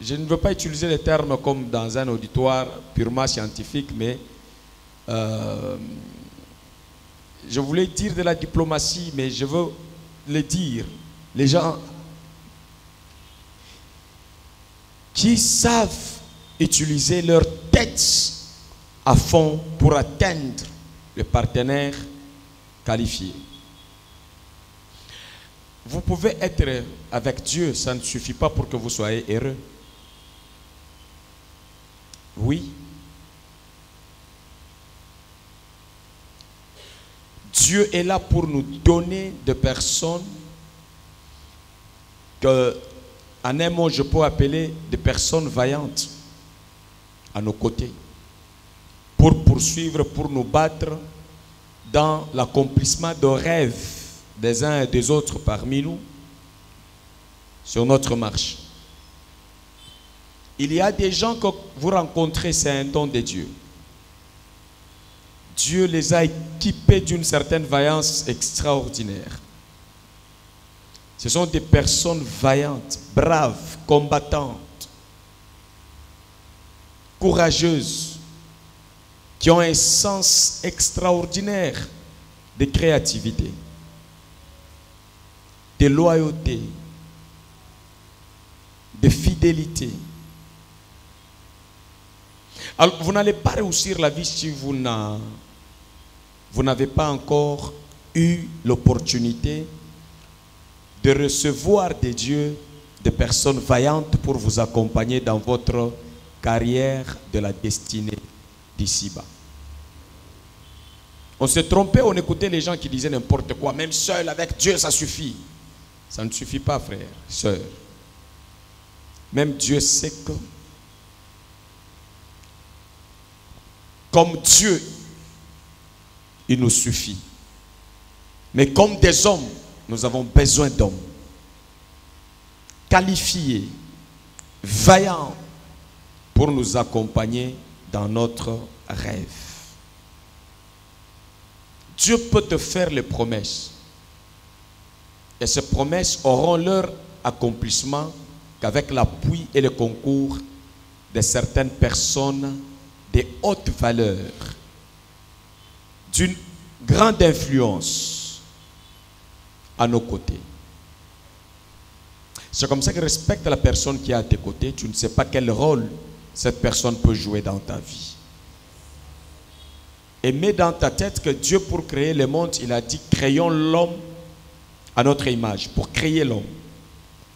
je ne veux pas utiliser les termes comme dans un auditoire purement scientifique, mais je voulais dire de la diplomatie, mais je veux le dire. Les gens qui savent utiliser leur tête à fond pour atteindre le partenaire qualifié. Vous pouvez être avec Dieu, ça ne suffit pas pour que vous soyez heureux. Oui. Dieu est là pour nous donner des personnes que, en un mot, je peux appeler des personnes vaillantes à nos côtés, pour poursuivre, pour nous battre dans l'accomplissement de rêves des uns et des autres parmi nous sur notre marche. Il y a des gens que vous rencontrez, c'est un don de Dieu. Dieu les a équipés d'une certaine vaillance extraordinaire. Ce sont des personnes vaillantes, braves, combattantes, courageuses, qui ont un sens extraordinaire de créativité, de loyauté, de fidélité. Alors, vous n'allez pas réussir la vie si vous n'avez pas encore eu l'opportunité de recevoir de Dieu des personnes vaillantes pour vous accompagner dans votre carrière de la destinée d'ici-bas. On s'est trompé, on écoutait les gens qui disaient n'importe quoi. Même seul avec Dieu, ça suffit. Ça ne suffit pas, frère, sœur. Même Dieu sait que, comme Dieu, il nous suffit. Mais comme des hommes, nous avons besoin d'hommes qualifiés, vaillants, pour nous accompagner dans notre rêve. Dieu peut te faire les promesses. Et ces promesses auront leur accomplissement qu'avec l'appui et le concours de certaines personnes de haute valeur, d'une grande influence à nos côtés. C'est comme ça que respecte la personne qui est à tes côtés. Tu ne sais pas quel rôle cette personne peut jouer dans ta vie. Et mets dans ta tête que Dieu, pour créer le monde, il a dit créons l'homme à notre image. Pour créer l'homme,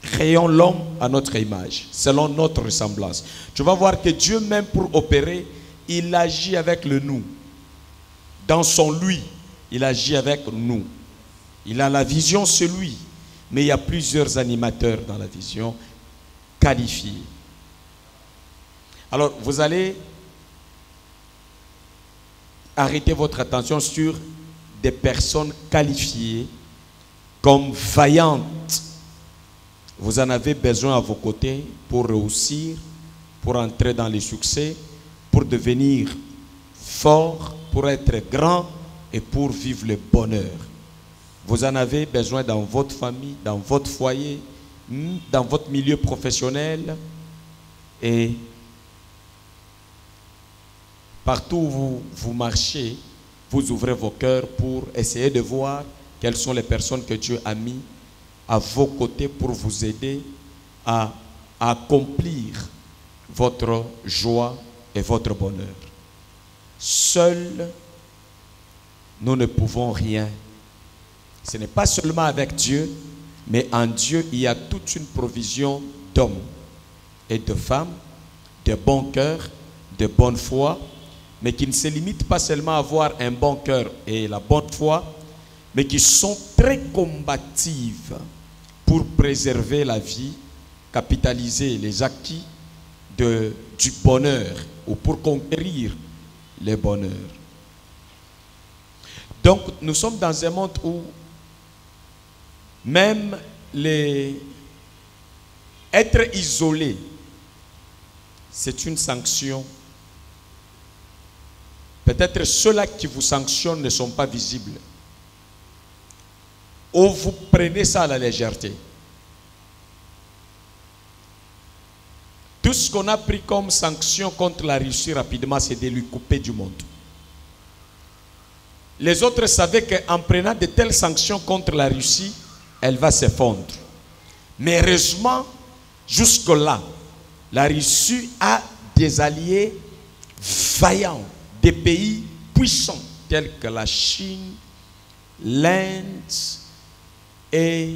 créons l'homme à notre image, selon notre ressemblance. Tu vas voir que Dieu même, pour opérer, il agit avec le nous. Dans son lui, il agit avec nous. Il a la vision, c'est lui. Mais il y a plusieurs animateurs dans la vision qualifiés. Alors, vous allez arrêter votre attention sur des personnes qualifiées comme vaillantes. Vous en avez besoin à vos côtés pour réussir, pour entrer dans les succès, pour devenir fort, pour être grand et pour vivre le bonheur. Vous en avez besoin dans votre famille, dans votre foyer, dans votre milieu professionnel et partout où vous marchez, vous ouvrez vos cœurs pour essayer de voir quelles sont les personnes que Dieu a mis à vos côtés pour vous aider à accomplir votre joie et votre bonheur. Seuls, nous ne pouvons rien. Ce n'est pas seulement avec Dieu, mais en Dieu, il y a toute une provision d'hommes et de femmes, de bon cœur, de bonne foi, mais qui ne se limitent pas seulement à avoir un bon cœur et la bonne foi, mais qui sont très combatives pour préserver la vie, capitaliser les acquis du bonheur ou pour conquérir le bonheur. Donc, nous sommes dans un monde où même être isolé, c'est une sanction. Peut-être ceux-là qui vous sanctionnent ne sont pas visibles. Ou vous prenez ça à la légèreté. ce qu'on a pris comme sanction contre la Russie rapidement, c'est de lui couper du monde. Les autres savaient qu'en prenant de telles sanctions contre la Russie, elle va s'effondrer. Mais heureusement, jusque-là, la Russie a des alliés vaillants, des pays puissants, tels que la Chine, l'Inde et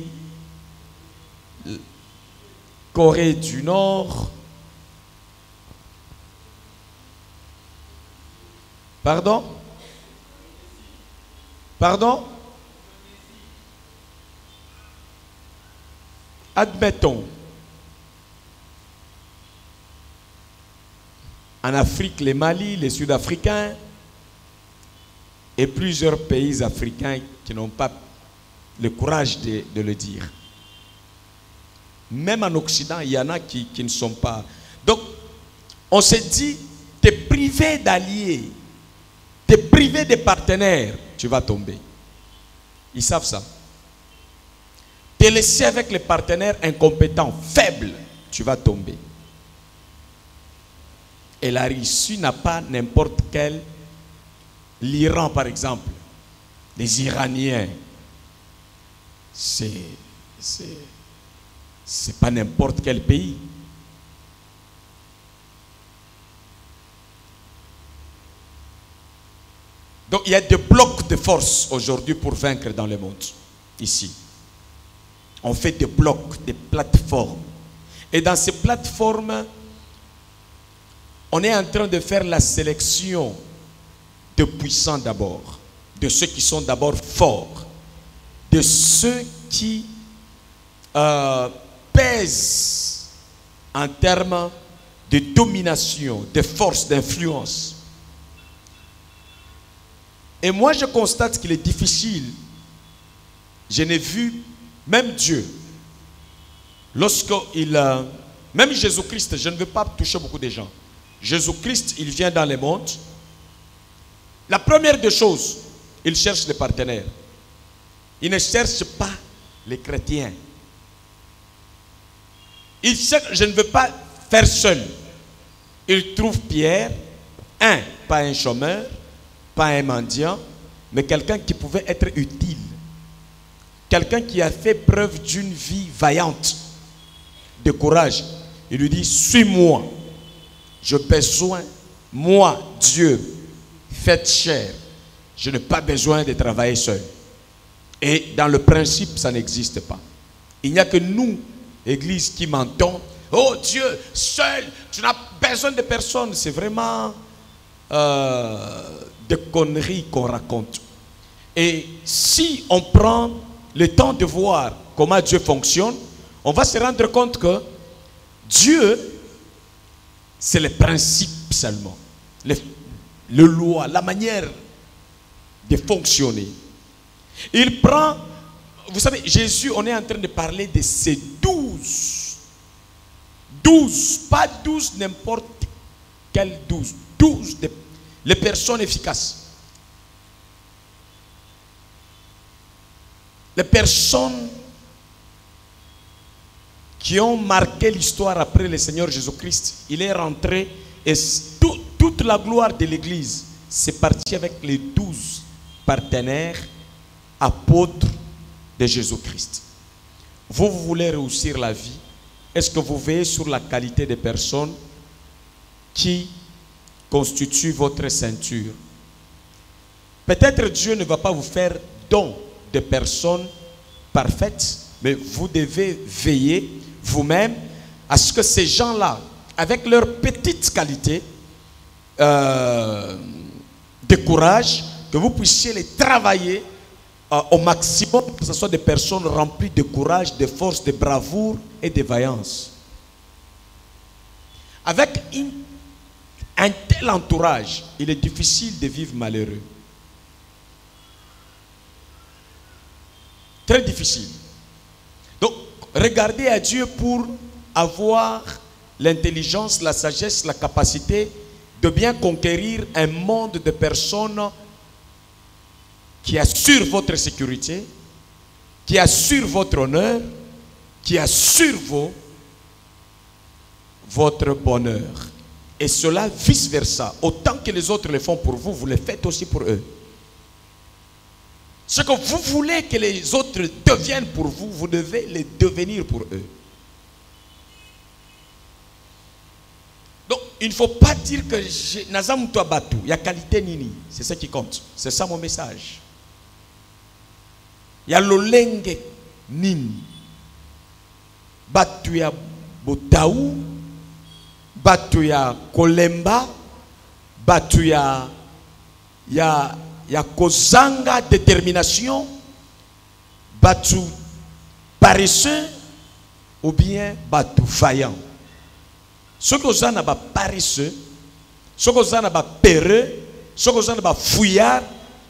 la Corée du Nord. Pardon? Pardon? Admettons, en Afrique, les Mali, les Sud-Africains et plusieurs pays africains qui n'ont pas le courage de le dire. Même en Occident, il y en a qui ne sont pas. Donc, on s'est dit, t'es privé d'alliés, t'es privé de partenaires, tu vas tomber. Ils savent ça. T'es laissé avec les partenaires incompétents, faibles, tu vas tomber. Et la Russie n'a pas n'importe quel. L'Iran, par exemple, les Iraniens, c'est pas n'importe quel pays. Donc il y a des blocs de force aujourd'hui pour vaincre dans le monde, ici. On fait des blocs, des plateformes. Et dans ces plateformes, on est en train de faire la sélection de puissants d'abord, de ceux qui sont d'abord forts, de ceux qui pèsent en termes de domination, de force, d'influence. Et moi, je constate qu'il est difficile. Je n'ai vu même Dieu, même Jésus-Christ, je ne veux pas toucher beaucoup de gens. Jésus-Christ, il vient dans le monde. La première des choses, il cherche les partenaires. Il ne cherche pas les chrétiens. Il cherche, je ne veux pas faire seul. Il trouve Pierre, pas un chômeur, pas un mendiant, mais quelqu'un qui pouvait être utile. Quelqu'un qui a fait preuve d'une vie vaillante, de courage. Il lui dit, suis-moi. J'ai besoin, moi, Dieu, faites chair. Je n'ai pas besoin de travailler seul. Et dans le principe, ça n'existe pas. Il n'y a que nous, Église, qui mentons. Oh Dieu, seul, tu n'as besoin de personne. C'est vraiment des conneries qu'on raconte. Et si on prend le temps de voir comment Dieu fonctionne, on va se rendre compte que Dieu, c'est le principe seulement. Le loi, la manière de fonctionner. Il prend, vous savez, Jésus, on est en train de parler de ces 12. 12, pas 12 n'importe quel 12. 12 les personnes efficaces. Les personnes qui ont marqué l'histoire après le Seigneur Jésus-Christ. Il est rentré et toute la gloire de l'Église, c'est parti avec les 12 partenaires apôtres de Jésus-Christ. Vous voulez réussir la vie, est-ce que vous veillez sur la qualité des personnes qui constituent votre ceinture? Peut-être Dieu ne va pas vous faire don de personnes parfaites, mais vous devez veiller vous-même à ce que ces gens-là, avec leur petite qualité de courage, que vous puissiez les travailler au maximum, que ce soit des personnes remplies de courage, de force, de bravoure et de vaillance. Avec un tel entourage, il est difficile de vivre malheureux. Très difficile. Donc, regardez à Dieu pour avoir l'intelligence, la sagesse, la capacité de bien conquérir un monde de personnes qui assurent votre sécurité, qui assurent votre honneur, qui assurent votre bonheur. Et cela vice-versa. Autant que les autres le font pour vous, vous le faites aussi pour eux. Ce que vous voulez que les autres deviennent pour vous, vous devez les devenir pour eux. Donc, il ne faut pas dire que Nazam toi batu, il y a qualité nini. C'est ça qui compte. C'est ça mon message. Il y a l'olenge nini. Batu ya botaou, batu ya kolemba, batu ya kozanga détermination, batu paresseux ou bien batu vaillant. Ce que vous avez paresseux, ce que vous avez péreux, ce que vous avez fouillard,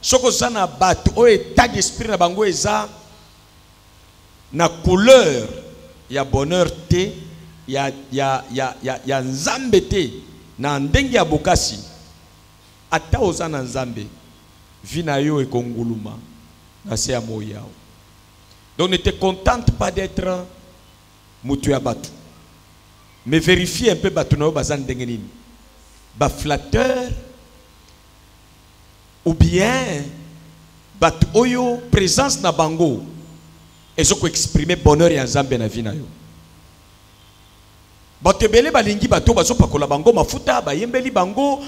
ce que vous avez batu au état d'esprit na bango eza na couleur ya bonheur te, ya nzambe te, na ndenge ya bokasi. Ata oza na nzambe, vina yo e konguluma, na se ya moyao. Donc ne te contente pas d'être mutu ya batu. Mais vérifie un peu batu na yo bazan ndenge nini. Ba flatteur, ou bien batu oyo présence na bango. Et je peux exprimer bonheur et nzambe na vie na yo. Batebele balingi bato bazo pakola bango mafuta ba yembeli bango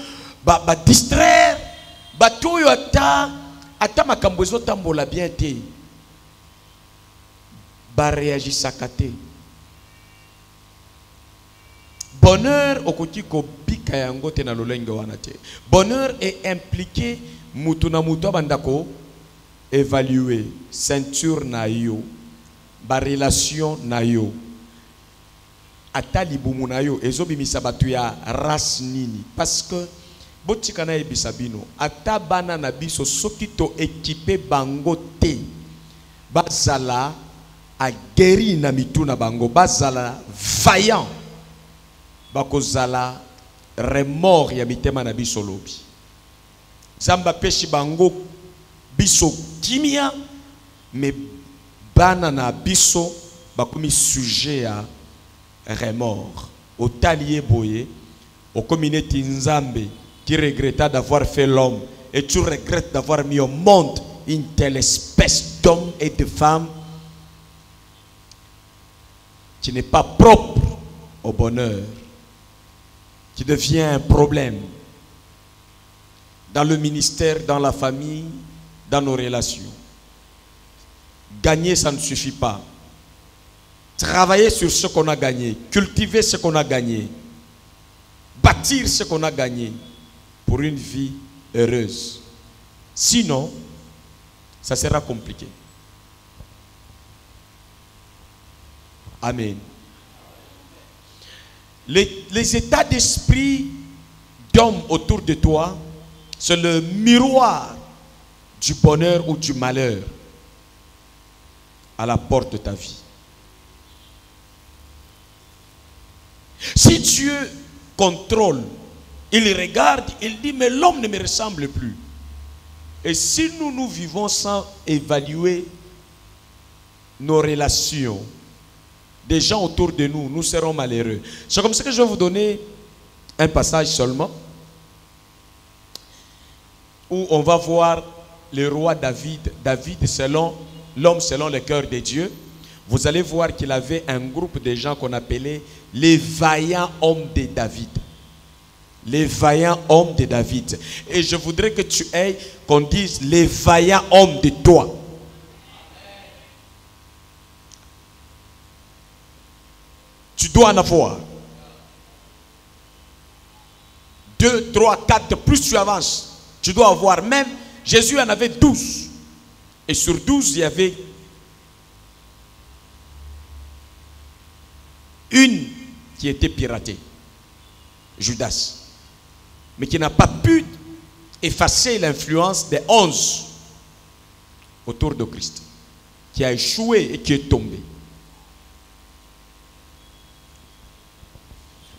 ba distraire bato yo ata makambo ezo tambola bien te. Ba réagisaka te. Bonheur okoti ko bika yango te na lolenge wana te. Bonheur est impliqué mutu na mutu bandako évaluer ceinture na yo. Ba relation na yo ata libumu na yo ezobimisa batu ya race nini parce que botika na ebisa bino ata bana na biso soki to équipé bango te bazala a guéri na mitu na bango bazala vaillant bakozala remords ya mitema na biso lobi zamba peshi bango biso kimia mais bana na biso bakomi sujet à remords. Au talier boye, au communauté nzambe qui regretta d'avoir fait l'homme et tu regrettes d'avoir mis au monde une telle espèce d'hommes et de femmes qui n'est pas propre au bonheur, qui devient un problème dans le ministère, dans la famille, dans nos relations. Gagner, ça ne suffit pas. Travailler sur ce qu'on a gagné, cultiver ce qu'on a gagné, bâtir ce qu'on a gagné pour une vie heureuse. Sinon, ça sera compliqué. Amen. Les états d'esprit d'hommes autour de toi, c'est le miroir du bonheur ou du malheur à la porte de ta vie. Si Dieu contrôle, il regarde, il dit mais l'homme ne me ressemble plus. Et si nous vivons sans évaluer nos relations, des gens autour de nous, nous serons malheureux. C'est comme ça que je vais vous donner un passage seulement où on va voir le roi David. David selon l'homme selon le cœur de Dieu. Vous allez voir qu'il avait un groupe de gens qu'on appelait les vaillants hommes de David. Les vaillants hommes de David. Et je voudrais que tu aies, qu'on dise les vaillants hommes de toi. Tu dois en avoir. 2, 3, 4, plus tu avances, tu dois avoir même. Jésus en avait 12. Et sur 12, il y avait une qui était piratée, Judas, mais qui n'a pas pu effacer l'influence des 11 autour de Christ, qui a échoué et qui est tombé.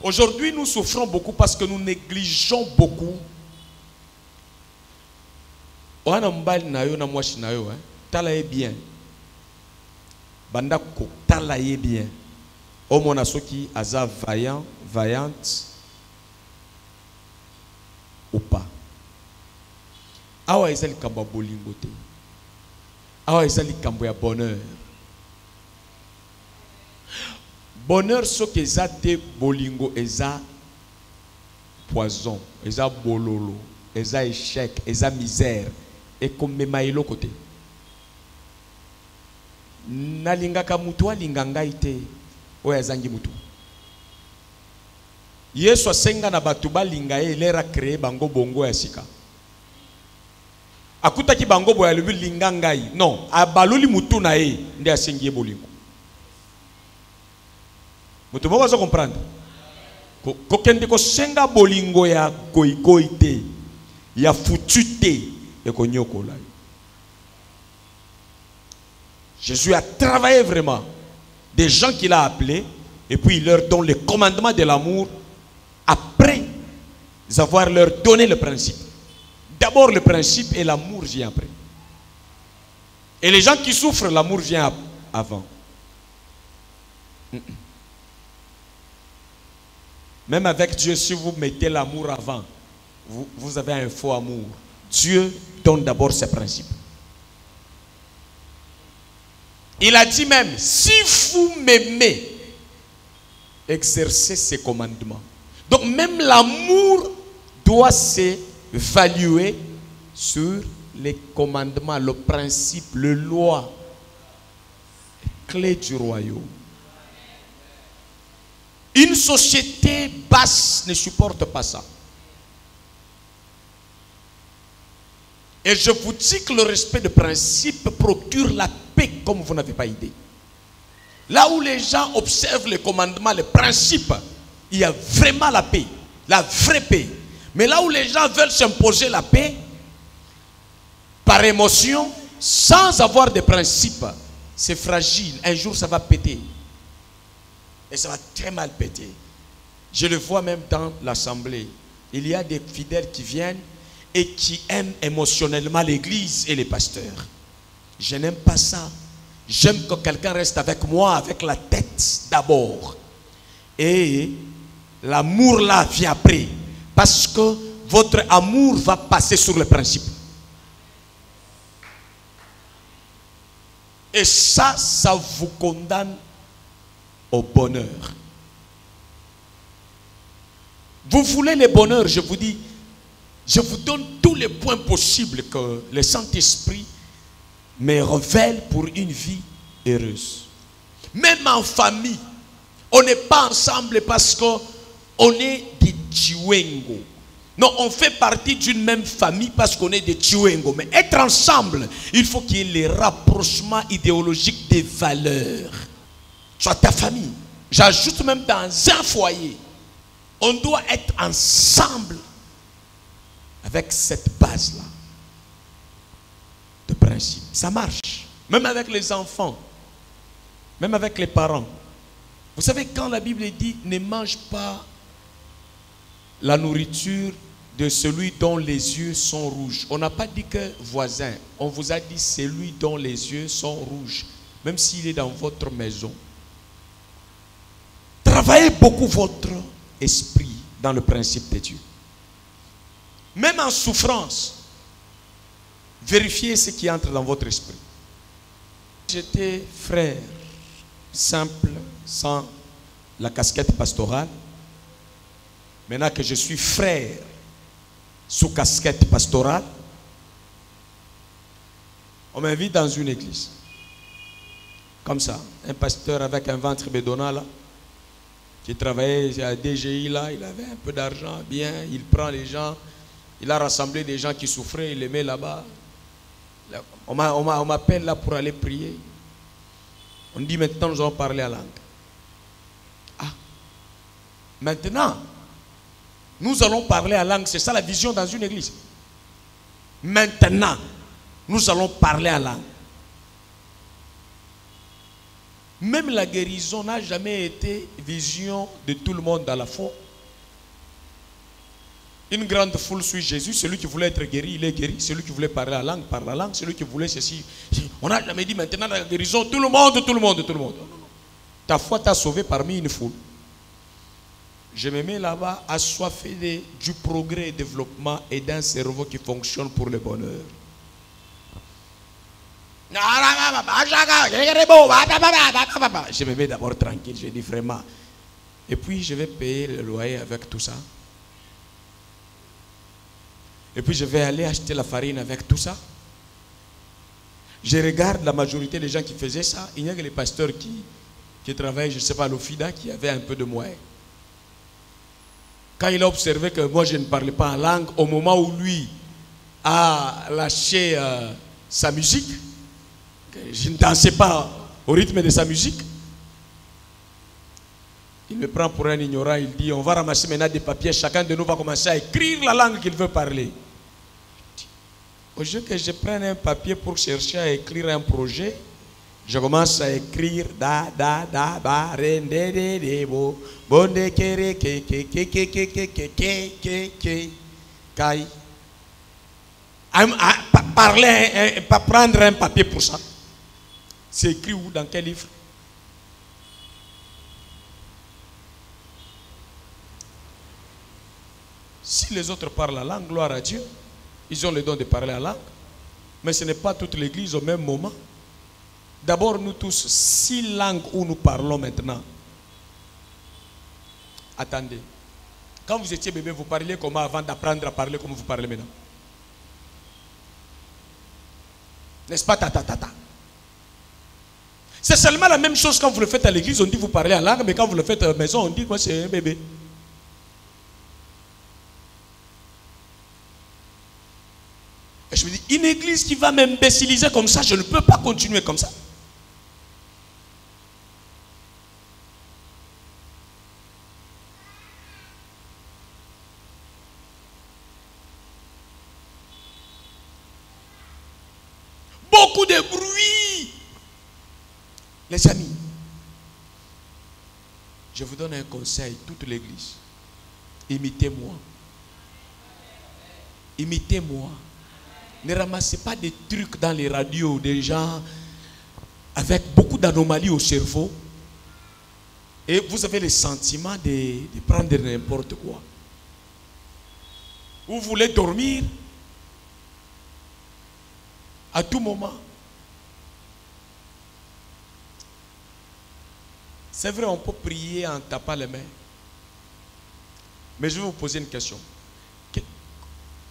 Aujourd'hui, nous souffrons beaucoup parce que nous négligeons beaucoup. Talaye bien. Banda ko talaye bien. Omona soki aza vaillant, vaillante ou pas. Awa ezali kambo bolingo te. Awa ezali kambo ya bonheur. Bonheur ce que eza te bolingo eza poison, eza bololo, eza échec, eza misère et comme memailo côté. Nalingaka mutu alinganga ite oya zangi mutu. Yesu asenga na batu balinga ye lera créer bango bongo ya sika. Akuta ki bango boya lubi linga ngai. Non, abaluli mutu na ye ndi asengi ye bolingo. Mutu moko azo comprendre. Ko kende ko senga bolingo ya goigoi te, ya futu te e ko nyokola. Jésus a travaillé vraiment. Des gens qu'il a appelés et puis il leur donne le commandement de l'amour après avoir leur donné le principe. D'abord le principe et l'amour vient après. Et les gens qui souffrent, l'amour vient avant. Même avec Dieu, si vous mettez l'amour avant, vous avez un faux amour. Dieu donne d'abord ses principes. Il a dit même, si vous m'aimez, exercez ses commandements. Donc même l'amour doit s'évaluer sur les commandements, le principe, le loi, clé du royaume. Une société basse ne supporte pas ça. Et je vous dis que le respect de principe procure la paix comme vous n'avez pas idée. Là où les gens observent les commandements, les principes, il y a vraiment la paix, la vraie paix. Mais là où les gens veulent s'imposer la paix, par émotion, sans avoir de principes, c'est fragile. Un jour, ça va péter. Et ça va très mal péter. Je le vois même dans l'assemblée. Il y a des fidèles qui viennent et qui aiment émotionnellement l'église et les pasteurs. Je n'aime pas ça. J'aime que quelqu'un reste avec moi, avec la tête d'abord. Et l'amour là vient après. Parce que votre amour va passer sur le principe. Et ça vous condamne au bonheur. Vous voulez le bonheur, je vous dis, je vous donne tous les points possibles que le Saint-Esprit me révèle pour une vie heureuse. Même en famille, on n'est pas ensemble parce qu'on est des Chiwengo. Non, on fait partie d'une même famille parce qu'on est des Chiwengo. Mais être ensemble, il faut qu'il y ait les rapprochements idéologiques des valeurs. Soit ta famille. J'ajoute même dans un foyer. On doit être ensemble avec cette base-là de principe. Ça marche. Même avec les enfants. Même avec les parents. Vous savez, quand la Bible dit ne mange pas la nourriture de celui dont les yeux sont rouges. On n'a pas dit que voisin. On vous a dit celui dont les yeux sont rouges. Même s'il est dans votre maison. Travaillez beaucoup votre esprit dans le principe de Dieu. Même en souffrance, vérifiez ce qui entre dans votre esprit. J'étais frère, simple, sans la casquette pastorale. Maintenant que je suis frère, sous casquette pastorale, on m'invite dans une église. Comme ça, un pasteur avec un ventre bédonnant là, qui travaillait à DGI là, il avait un peu d'argent, bien, il prend les gens, il a rassemblé des gens qui souffraient, il les met là-bas. On m'appelle là pour aller prier. On dit maintenant nous allons parler à langue. Ah, maintenant, nous allons parler à langue, c'est ça la vision dans une église. Maintenant, nous allons parler à langue. Même la guérison n'a jamais été vision de tout le monde dans la foi. Une grande foule suit Jésus. Celui qui voulait être guéri, il est guéri. Celui qui voulait parler la langue, parle la langue. Celui qui voulait ceci. On n'a jamais dit maintenant la guérison. Tout le monde, tout le monde, tout le monde. Ta foi t'a sauvé parmi une foule. Je me mets là-bas assoiffé du progrès et développement et d'un cerveau qui fonctionne pour le bonheur. Je me mets d'abord tranquille, je dis vraiment. Et puis je vais payer le loyer avec tout ça. Et puis je vais aller acheter la farine avec tout ça. Je regarde la majorité des gens qui faisaient ça. Il n'y a que les pasteurs qui travaillent, je ne sais pas, à l'OFIDA, qui avaient un peu de moyens. Quand il a observé que moi je ne parlais pas en langue, au moment où lui a lâché sa musique, que je ne dansais pas au rythme de sa musique, il me prend pour un ignorant, il dit on va ramasser maintenant des papiers, chacun de nous va commencer à écrire la langue qu'il veut parler. Au lieu que je prenne un papier pour chercher à écrire un projet, je commence à écrire da da da ba rende de de bo bonde kere ke ke ke ke ke ke ke ke ke kai. Parler, pas prendre un papier pour ça. C'est écrit où, dans quel livre? Si les autres parlent la langue, gloire à Dieu, ils ont le don de parler la langue, mais ce n'est pas toute l'église au même moment. D'abord, nous tous, 6 langues où nous parlons maintenant. Attendez. Quand vous étiez bébé, vous parliez comment avant d'apprendre à parler comme vous parlez maintenant? N'est-ce pas, tata? C'est seulement la même chose quand vous le faites à l'église, on dit vous parlez en langue, mais quand vous le faites à la maison, on dit moi c'est un bébé. Et je me dis, une église qui va m'imbéciliser comme ça, je ne peux pas continuer comme ça. Beaucoup de bruit. Les amis, je vous donne un conseil, toute l'église. Imitez-moi. Imitez-moi. Ne ramassez pas des trucs dans les radios des gens avec beaucoup d'anomalies au cerveau. Et vous avez le sentiment de prendre n'importe quoi. Vous voulez dormir à tout moment. C'est vrai, on peut prier en tapant les mains. Mais je vais vous poser une question.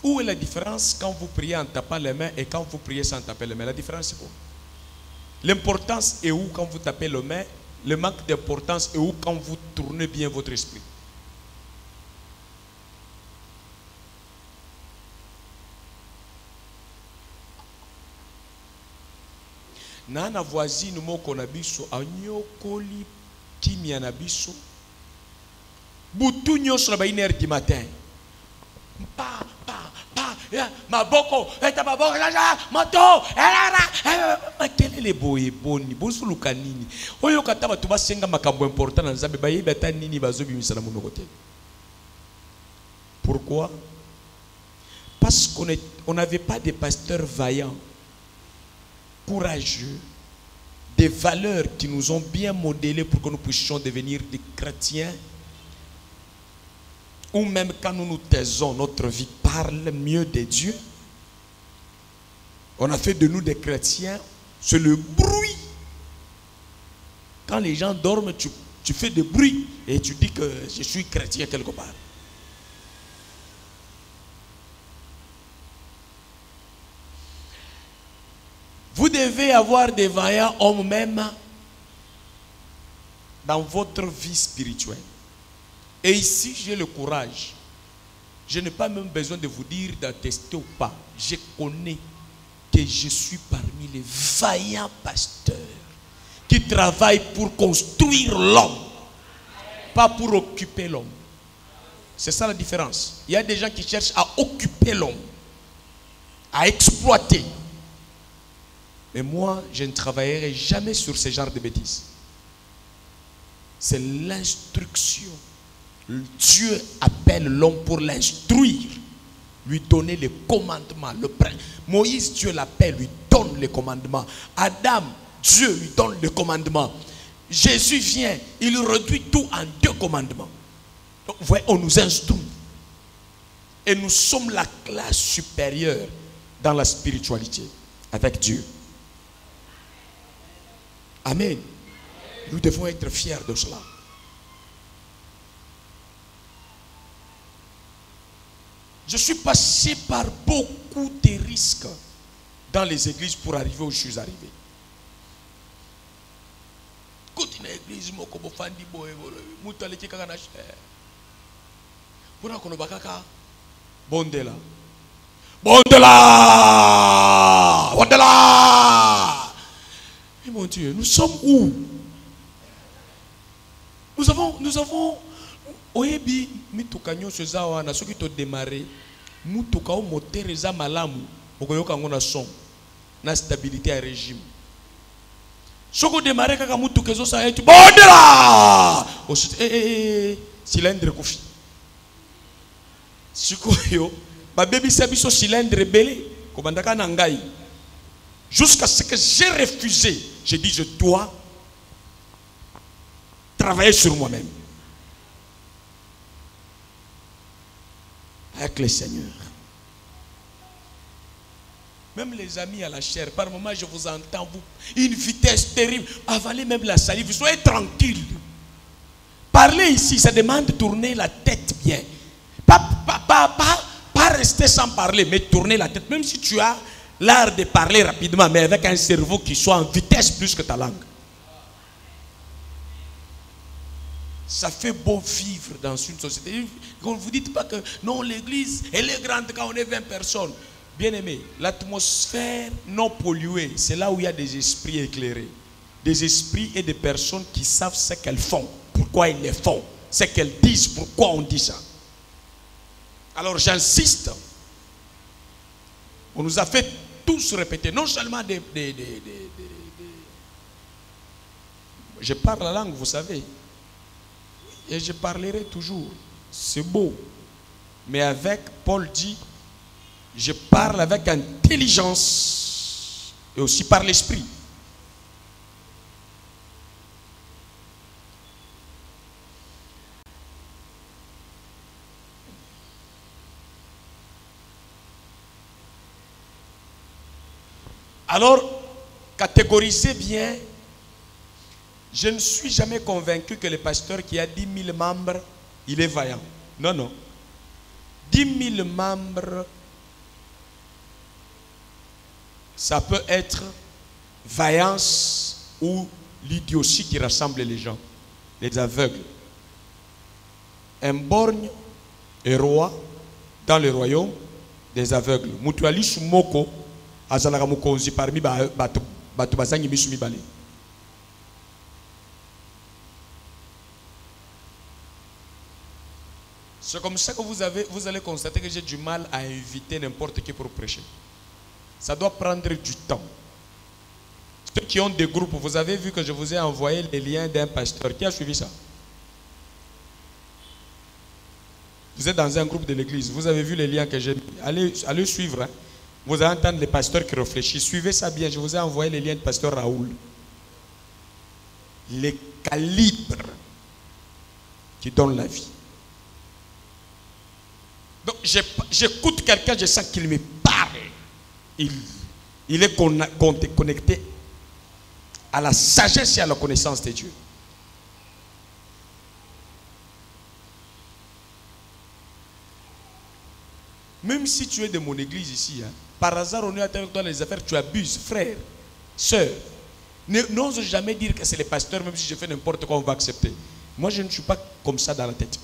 Où est la différence quand vous priez en tapant les mains et quand vous priez sans taper les mains? La différence c'est quoi? L'importance est où quand vous tapez les mains? Le manque d'importance est où quand vous tournez bien votre esprit? Nana voisine moko na biso anyokoli kimia na biso butu nyonso na ba 1h du matin. Maboko, maboko, moto, quel est le boye boni, bosulu kanini. Oyo kataba tuba senga makambo important na nzambe baye bata nini bazobi misala mono côté. Pourquoi? Parce qu'on n'avait pas des pasteurs vaillants, courageux, des valeurs qui nous ont bien modélés pour que nous puissions devenir des chrétiens. Ou même quand nous nous taisons, notre vie parle mieux de Dieu. On a fait de nous des chrétiens, c'est le bruit. Quand les gens dorment, tu fais des bruits et tu dis que je suis chrétien quelque part. Vous devez avoir des vaillants hommes même dans votre vie spirituelle. Et ici, j'ai le courage. Je n'ai pas même besoin de vous dire d'attester ou pas. Je connais que je suis parmi les vaillants pasteurs qui travaillent pour construire l'homme, pas pour occuper l'homme. C'est ça la différence. Il y a des gens qui cherchent à occuper l'homme, à exploiter. Mais moi, je ne travaillerai jamais sur ce genre de bêtises. C'est l'instruction. Dieu appelle l'homme pour l'instruire, lui donner les commandements. Moïse, Dieu l'appelle, lui donne les commandements. Adam, Dieu lui donne les commandements. Jésus vient, il réduit tout en 2 commandements. Donc, vous voyez, on nous instruit. Et nous sommes la classe supérieure dans la spiritualité avec Dieu. Amen. Nous devons être fiers de cela. Je suis passé par beaucoup de risques dans les églises pour arriver où je suis arrivé. Quand une église, je Bondela. Bondela. Bondela. Et mon Dieu, nous sommes où? Nous avons oyebi mitukanyo sezawa na soki to démarrer mutuka o moteur eza malamu okoyoka ngona son na stabilité ya régime. Soko démarrer kaka mutuka ezo sa etu bondela. Cylindre kofi. Sikoyo ba baby sabiso cylindre belé kobandaka na ngai. Jusqu'à ce que j'ai refusé, j'ai dit je dois travailler sur moi-même. Avec le Seigneur. Même les amis à la chair, par moments je vous entends, vous, une vitesse terrible, avalez même la salive, soyez tranquille. Parler ici, ça demande de tourner la tête bien. Pas rester sans parler, mais tourner la tête. Même si tu as l'art de parler rapidement, mais avec un cerveau qui soit en vitesse plus que ta langue. Ça fait beau vivre dans une société. Ne vous dites pas que non, l'église, elle est grande quand on est 20 personnes. Bien aimé, l'atmosphère non polluée, c'est là où il y a des esprits éclairés. Des esprits et des personnes qui savent ce qu'elles font, pourquoi ils le font, ce qu'elles disent, pourquoi on dit ça. Alors j'insiste. On nous a fait tous répéter, non seulement je parle la langue, vous savez. Et je parlerai toujours. C'est beau. Mais avec, Paul dit, je parle avec intelligence et aussi par l'esprit. Alors, catégorisez bien. Je ne suis jamais convaincu que le pasteur qui a 10 000 membres, il est vaillant. Non, non. 10 000 membres, ça peut être vaillance ou l'idiotie qui rassemble les gens, les aveugles. Un borgne est roi dans le royaume des aveugles. Mutuali Sumoko, azalaka mukonzi parmi batu bazangi misumi bale. C'est comme ça que vous allez constater que j'ai du mal à inviter n'importe qui pour prêcher. Ça doit prendre du temps. Ceux qui ont des groupes, vous avez vu que je vous ai envoyé les liens d'un pasteur. Qui a suivi ça? Vous êtes dans un groupe de l'église. Vous avez vu les liens que j'ai mis. Allez suivre. Hein. Vous allez entendre les pasteurs qui réfléchissent. Suivez ça bien. Je vous ai envoyé les liens de pasteur Raoul. Les calibres qui donnent la vie. Donc j'écoute quelqu'un, je sens qu'il me parle. Il est connecté à la sagesse et à la connaissance de Dieu. Même si tu es de mon église ici, hein, par hasard on est avec toi les affaires, tu abuses, frère, soeur. N'ose jamais dire que c'est le pasteur, même si je fais n'importe quoi, on va accepter. Moi je ne suis pas comme ça dans la tête.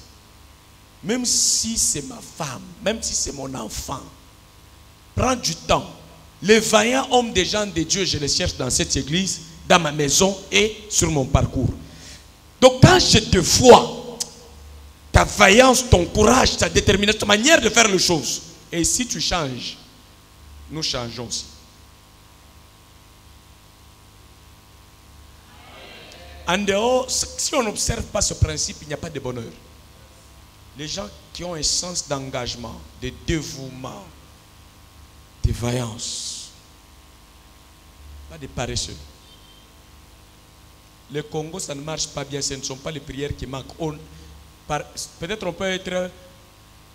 Même si c'est ma femme, même si c'est mon enfant, prends du temps. Les vaillants hommes des gens de Dieu, je les cherche dans cette église, dans ma maison et sur mon parcours. Donc quand je te vois, ta vaillance, ton courage, ta détermination, ta manière de faire les choses, et si tu changes, nous changeons aussi. En dehors, si on n'observe pas ce principe, il n'y a pas de bonheur. Les gens qui ont un sens d'engagement, de dévouement, de vaillance, pas de paresseux. Le Congo, ça ne marche pas bien, ce ne sont pas les prières qui manquent. Peut-être on peut être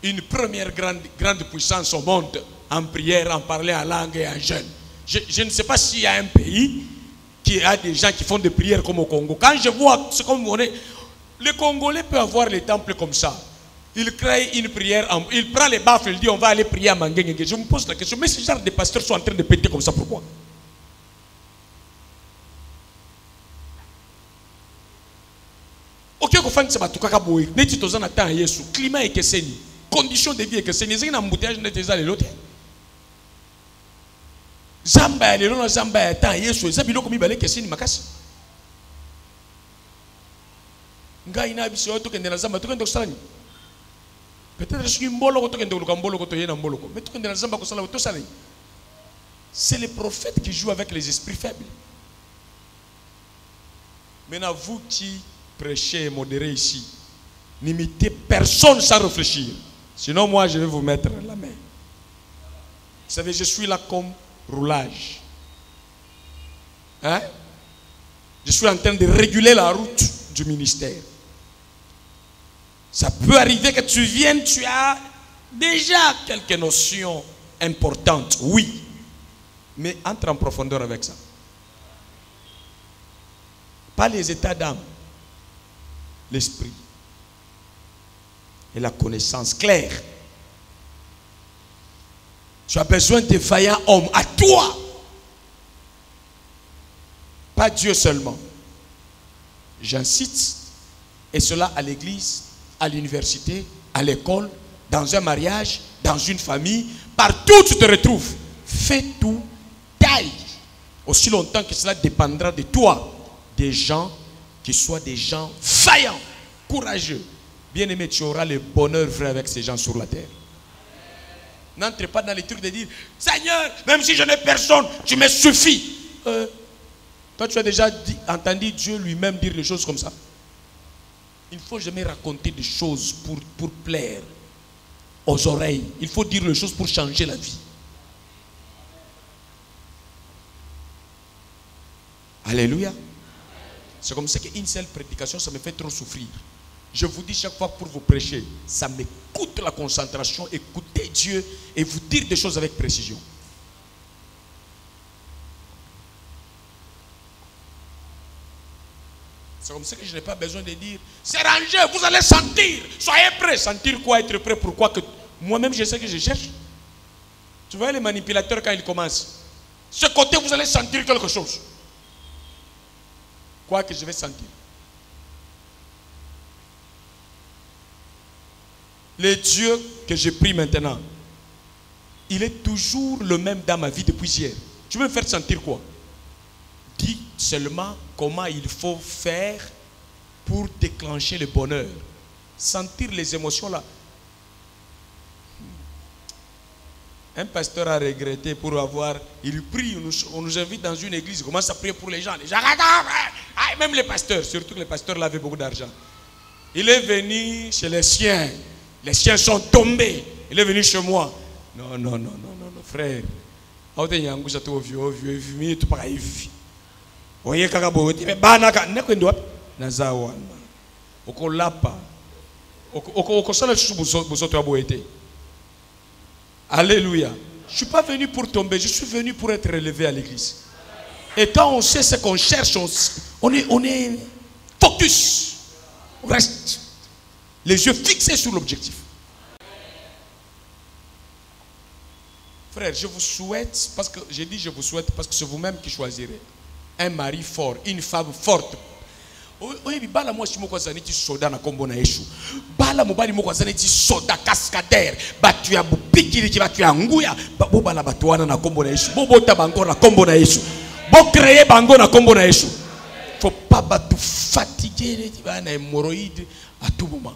une première grande puissance au monde en prière, en parlant en langue et en jeûne. Je ne sais pas s'il y a un pays qui a des gens qui font des prières comme au Congo. Quand je vois ce qu'on on est, les Congolais peuvent avoir les temples comme ça. Il crée une prière, il prend les baffes, il dit on va aller prier à Manguengue. Je me pose la question, mais ces genre de pasteurs sont en train de péter comme ça, pourquoi? Ok, qu'on fasse ça, tout cas, boy. N'était pas en attendant Yesu. Climat est que c'est ni, conditions de vie est que c'est ni. C'est un embouteillage n'était pas l'autre. Zamba, les gens Zamba attend Yesu. Ça bilo comme il balait que c'est ni makasi. Nga ina biso to kende na Zamba to kende osala ni. Peut-être je suis mbolo to kende mbolo ko to yena mbolo ko. Mais to kende na Zamba ko sala to sala ni. C'est les prophètes qui jouent avec les esprits faibles. Maintenant vous qui prêchez et modérez ici, n'imitez personne sans réfléchir. Sinon moi je vais vous mettre la main. Vous savez, je suis là comme roulage. Hein? Je suis en train de réguler la route du ministère. Ça peut arriver que tu viennes, tu as déjà quelques notions importantes, oui. Mais entre en profondeur avec ça. Pas les états d'âme. L'esprit. Et la connaissance claire. Tu as besoin de vaillants hommes à toi. Pas Dieu seulement. J'incite, et cela à l'église, à l'université, à l'école, dans un mariage, dans une famille, partout où tu te retrouves. Fais tout, taille. Aussi longtemps que cela dépendra de toi. Des gens qui soient des gens vaillants, courageux. Bien-aimé, tu auras le bonheur vrai avec ces gens sur la terre. N'entre pas dans les trucs de dire, Seigneur, même si je n'ai personne, tu me suffis. Toi, tu as déjà entendu Dieu lui-même dire des choses comme ça. Il ne faut jamais raconter des choses pour plaire aux oreilles. Il faut dire les choses pour changer la vie. Alléluia. C'est comme ça qu'une seule prédication, ça me fait trop souffrir. Je vous dis chaque fois pour vous prêcher, ça me coûte la concentration. Écoutez Dieu et vous dire des choses avec précision. C'est comme ça que je n'ai pas besoin de dire, c'est rangé, vous allez sentir. Soyez prêts. Sentir quoi? Être prêt? Pourquoi? Que moi-même, je sais que je cherche. Tu vois les manipulateurs quand ils commencent. Ce côté, vous allez sentir quelque chose. Quoi que je vais sentir. Le Dieu que je prie maintenant, il est toujours le même dans ma vie depuis hier. Tu veux me faire sentir quoi? Dis seulement comment il faut faire pour déclencher le bonheur. Sentir les émotions là. Un pasteur a regretté pour avoir, il prie, on nous invite dans une église, il commence à prier pour les gens. Les gens, même les pasteurs, surtout que les pasteurs là avaient beaucoup d'argent. Il est venu chez les siens sont tombés. Il est venu chez moi. Non, frère. Alléluia. Je ne suis pas venu pour tomber, je suis venu pour être élevé à l'église. Et quand on sait ce qu'on cherche, on est focus. On reste les yeux fixés sur l'objectif. Frère, je vous souhaite, parce que j'ai dit je vous souhaite, parce que c'est vous-même qui choisirez un mari fort, une femme forte. Oui, bala moi chimo kwa zaniti soda na kombo na Yesu. Bala mobali mo kwa zaniti soda cascadeur. Batu ya bupikiri ki batu ya nguya. Bo bala batu wana na kombo na Yesu. Bo bota bango na kombo na Yesu. Bo créer bango na kombo na Yesu. Faut pas batu fatiguer qui va na hémorroïde à tout moment.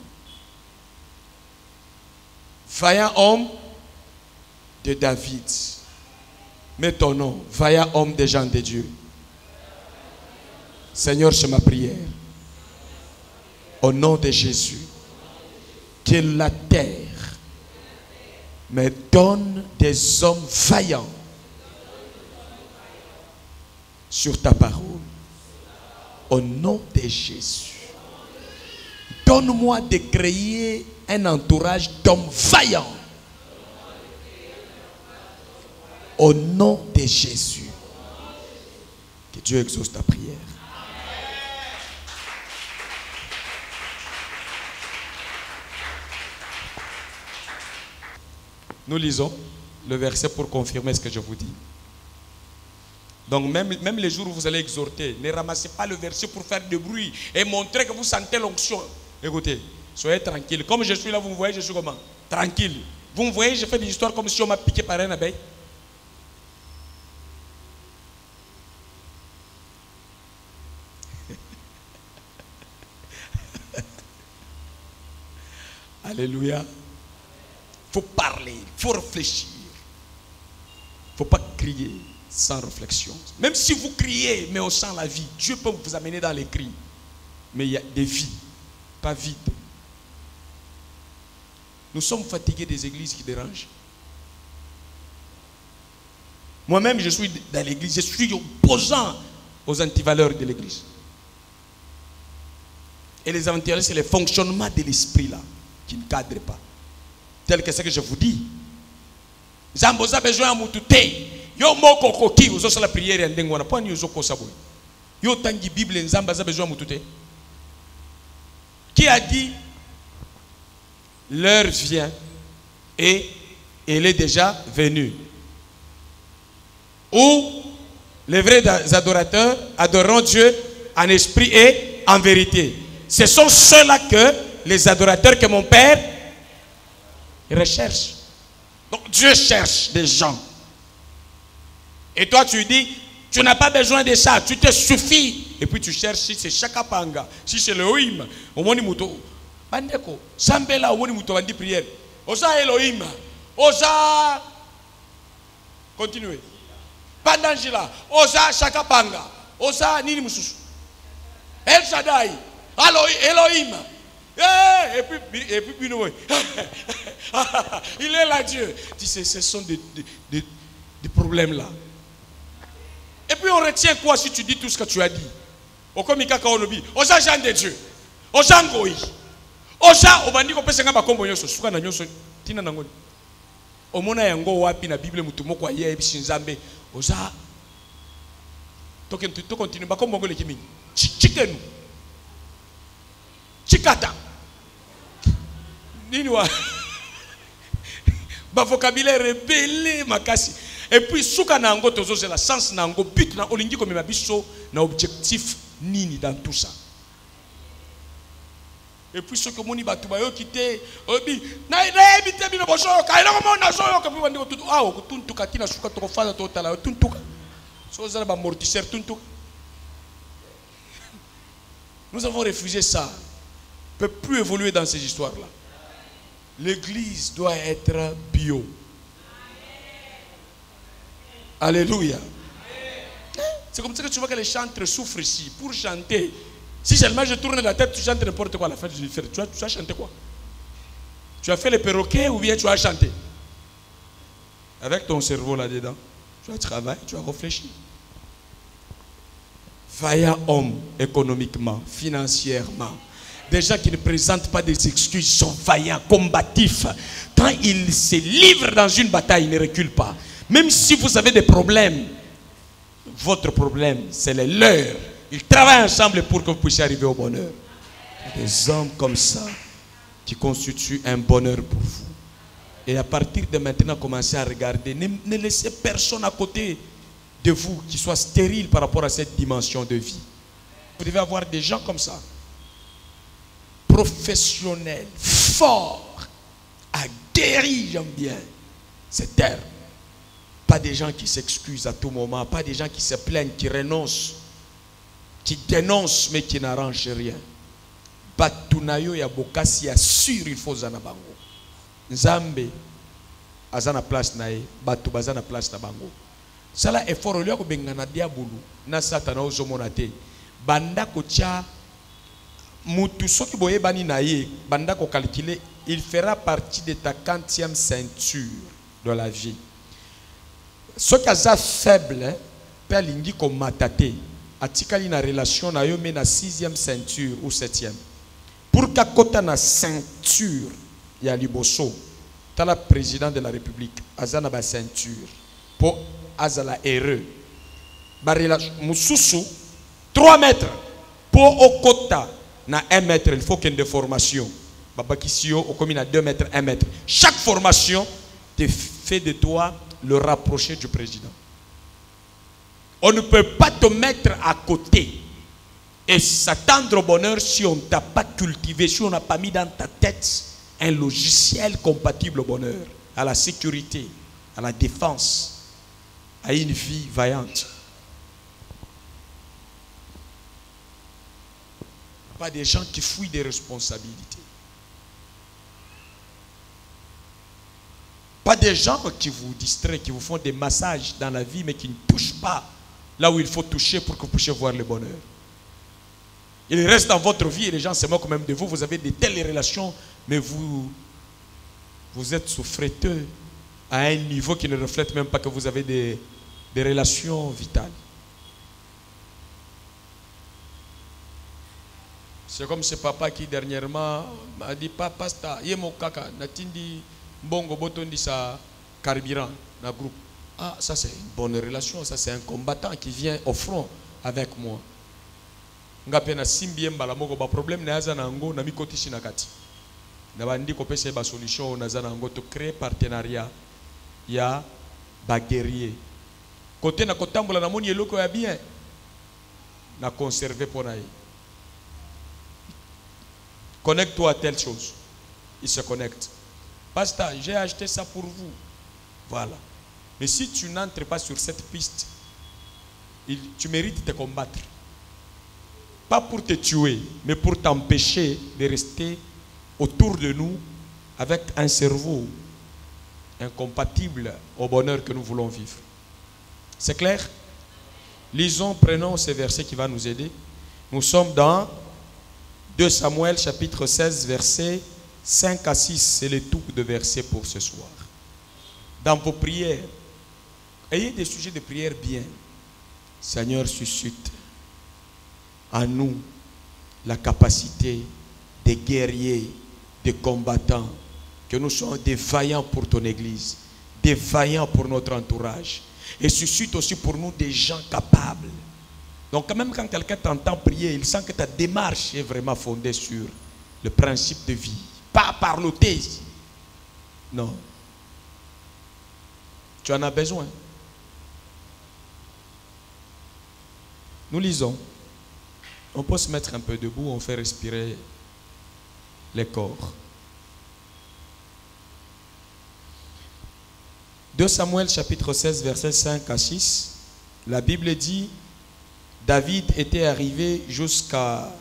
Vaillant homme de David. Mets ton nom, vaillant homme des gens de Dieu. Seigneur, c'est ma prière. Au nom de Jésus, que la terre me donne des hommes vaillants sur ta parole. Au nom de Jésus, donne-moi de créer un entourage d'hommes vaillants. Au nom de Jésus. Que Dieu exauce ta prière. Nous lisons le verset pour confirmer ce que je vous dis. Donc même les jours où vous allez exhorter, ne ramassez pas le verset pour faire de bruit et montrer que vous sentez l'onction. Écoutez, soyez tranquille. Comme je suis là, vous me voyez, je suis comment? Tranquille. Vous me voyez, je fais des histoires comme si on m'a piqué par un abeille. Alléluia. Il faut parler, il faut réfléchir. Il ne faut pas crier sans réflexion. Même si vous criez, mais on sent la vie, Dieu peut vous amener dans les cris. Mais il y a des vies, pas vides. Nous sommes fatigués des églises qui dérangent. Moi-même, je suis dans l'église, je suis opposant aux antivaleurs de l'église. Et les antivaleurs, c'est le fonctionnement de l'esprit là, qui ne cadre pas. Tel que ce que je vous dis. Zamboza besoin mutute. Yo moko koki uzo la prière ya ndengwana pa ni uzo kosa boy. Yo tangi Bible nzambaza besoin mutute. Qui a dit l'heure vient et elle est déjà venue. Où les vrais adorateurs adoreront Dieu en esprit et en vérité. Ce sont ceux-là que les adorateurs que mon Père recherche. Donc Dieu cherche des gens. Et toi tu dis, tu n'as pas besoin de ça, tu te suffis. Et puis tu cherches si c'est Chakapanga, si c'est Elohim. Au moni muto. Bandeko, Sambela au moni muto bandi prière. Osa Elohim. Osa. Continuez. Pandangila. Osa Chakapanga. Osa Nini Mususu. El Shaddai. Elohim. Et puis, il est là, Dieu. Ce sont des problèmes là. Et puis on retient quoi si tu dis tout ce que tu as dit? Okomika kaolobi. Osa Jean de Dieu. Osa Ngoi. Osa obandiko pesenga bakombo nyoso. Suka na nyoso. Tina nangoni. Omona yango wapi na Bible mutu moko aye bishinzambe. Osa. To continue. Bakombo ngole kimi. Chikenu. Chikata. Niniwa. Ba vocabulaire rebelle makasi. Et puis souka na ngo tozo la sens na ngo but na olingi comme ma biso na objectif nini dans tout ça. Et puis ce que moni batu ba yo kité obi na ebité bino boso ka ila ko na so yo ko bandi ko tutu ah ko tuntuka tina souka to fala to tala tuntuka. So za ba mortiseur tuntuka. Nous avons refusé ça. On ne peut plus évoluer dans ces histoires-là. L'église doit être bio. Alléluia. C'est comme ça que tu vois que les chantres souffrent ici. Pour chanter, si seulement je tourne la tête, tu chantes n'importe quoi à la fin du faire. Tu as chanté quoi? Tu as fait le perroquet ou bien tu as chanté? Avec ton cerveau là-dedans, tu as travaillé, tu as réfléchi. Vaillant homme économiquement, financièrement. Des gens qui ne présentent pas des excuses sont vaillants, combatifs. Quand ils se livrent dans une bataille, ils ne reculent pas. Même si vous avez des problèmes, votre problème, c'est les leurs. Ils travaillent ensemble pour que vous puissiez arriver au bonheur. Des hommes comme ça qui constituent un bonheur pour vous. Et à partir de maintenant, commencez à regarder. Ne laissez personne à côté de vous qui soit stérile par rapport à cette dimension de vie. Vous devez avoir des gens comme ça. Professionnels, forts, aguerris, j'aime bien ces termes. Pas des gens qui s'excusent à tout moment, pas des gens qui se plaignent, qui renoncent, qui dénoncent mais qui n'arrangent rien. Batunayo ya bokasi assure il faut zanabango. Nzambe azana place nae, batu bazana place na bango. Sala effort liako bengana diabulu na satana ozomona te. Banda ko tia mutu soki boye bani naye, banda ko calculer, il fera partie de ta 40e ceinture de la vie. Ce qui est faible, peut l'ingi comme matate. Atikali na relation na yo mais na 6e ceinture ou 7e. Pour qu'à côté na ceinture, il y a Liboso, tu le président de la République, azana ba ceinture, pour azala heureux. Barila mususu 3 mètres pour au quota na 1 mètre, il faut qu'il y ait une formation. Babakisio au commune à 2 mètres, 1 mètre. Chaque formation te fait de toi le rapprocher du président. On ne peut pas te mettre à côté et s'attendre au bonheur si on ne t'a pas cultivé, si on n'a pas mis dans ta tête un logiciel compatible au bonheur, à la sécurité, à la défense, à une vie vaillante. Pas des gens qui fuient des responsabilités. Pas des gens qui vous distraient, qui vous font des massages dans la vie, mais qui ne touchent pas là où il faut toucher pour que vous puissiez voir le bonheur. Il reste dans votre vie et les gens se moquent même de vous. Vous avez de telles relations, mais vous êtes souffreteux à un niveau qui ne reflète même pas que vous avez des relations vitales. C'est comme ce papa qui dernièrement m'a dit, papa, yemo kaka, natindi bongo botondi sa carburant na groupe. Ah, ça c'est une bonne relation, ça c'est un combattant qui vient au front avec moi. Ngapena simbi mbala moko ba problème na yaza na ngo na mikoti shinakati. Na bandi ko pesa ba solution na za na ngo to créer partenariat ya ba guerrier. Côté na kotambola na moni eloko ya bien na conserver pour naï. Connecte-toi à telle chose. Il se connecte. Pasteur, j'ai acheté ça pour vous. Voilà. Mais si tu n'entres pas sur cette piste, tu mérites de te combattre. Pas pour te tuer, mais pour t'empêcher de rester autour de nous avec un cerveau incompatible au bonheur que nous voulons vivre. C'est clair? Lisons, prenons ce verset qui va nous aider. Nous sommes dans 2 Samuel chapitre 16 versets 5 à 6. C'est le tout de versets pour ce soir. Dans vos prières, ayez des sujets de prière bien. Seigneur, suscite en nous la capacité de guerriers, de combattants, que nous soyons des vaillants pour ton église, des vaillants pour notre entourage. Et suscite aussi pour nous des gens capables. Donc quand même quand quelqu'un t'entend prier, il sent que ta démarche est vraiment fondée sur le principe de vie. Pas parloter ici. Non. Tu en as besoin. Nous lisons. On peut se mettre un peu debout, on fait respirer les corps. 2 Samuel chapitre 16 versets 5 à 6. La Bible dit: David était arrivé jusqu'à